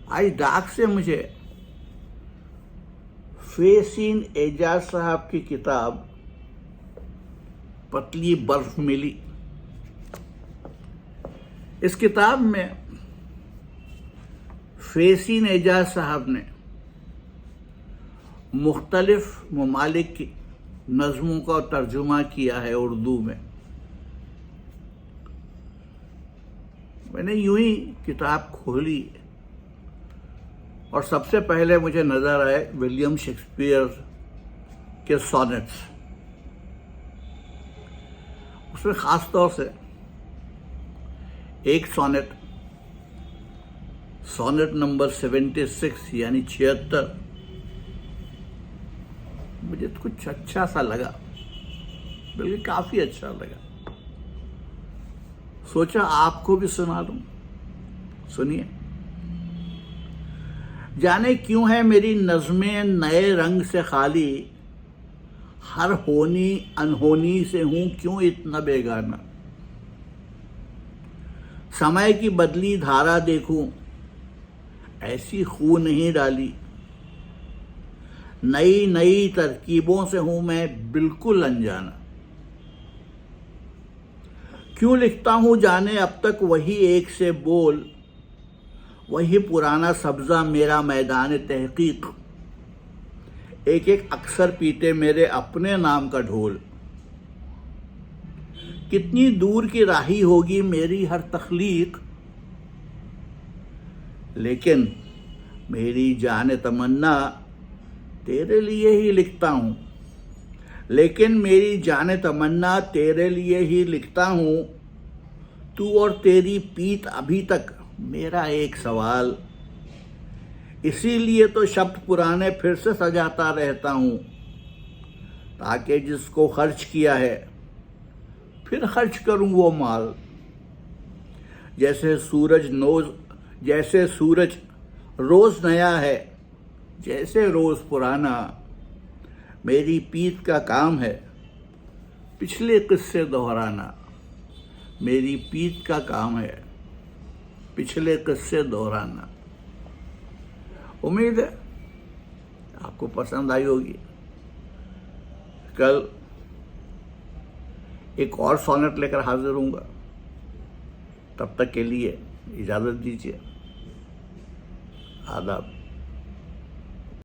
آج ڈاک سے مجھے فیسین اعجاز صاحب کی کتاب پتلی برف ملی۔ اس کتاب میں فیسین اعجاز صاحب نے مختلف ممالک کی نظموں کا ترجمہ کیا ہے اردو میں۔ میں نے یوں ہی کتاب کھولی اور سب سے پہلے مجھے نظر آئے ولیم شیکسپیئر کے سونٹس۔ اس میں خاص طور سے ایک سونٹ نمبر 76 یعنی 76 مجھے کچھ اچھا سا لگا، بلکہ کافی اچھا لگا۔ سوچا آپ کو بھی سنا دوں، سنیے۔ جانے کیوں ہے میری نظمیں نئے رنگ سے خالی، ہر ہونی انہونی سے ہوں کیوں اتنا بیگانہ۔ سمے کی بدلی دھارا دیکھوں ایسی خو نہیں ڈالی، نئی نئی ترکیبوں سے ہوں میں بالکل انجانا۔ کیوں لکھتا ہوں جانے اب تک وہی ایک سے بول، وہی پرانا سبزہ میرا میدان تحقیق، ایک ایک اکثر پیٹے میرے اپنے نام کا ڈھول۔ کتنی دور کی راہی ہوگی میری ہر تخلیق، لیکن میری جان تمنا تیرے لیے ہی لکھتا ہوں، لیکن میری جان تمنا تیرے لیے ہی لکھتا ہوں۔ تو اور تیری پیت ابھی تک میرا ایک سوال، اسی لیے تو شبد پرانے پھر سے سجاتا رہتا ہوں، تاکہ جس کو خرچ کیا ہے پھر خرچ کروں وہ مال۔ جیسے سورج روز نیا ہے، جیسے روز پرانا، میری پیت کا کام ہے پچھلے قصے دہرانا۔ میری پیت کا کام ہے پچھلے قصے دہرانا۔ امید ہے آپ کو پسند آئی ہوگی۔ کل ایک اور سونٹ لے کر حاضر ہوں گا، تب تک کے لیے اجازت دیجیے۔ آداب۔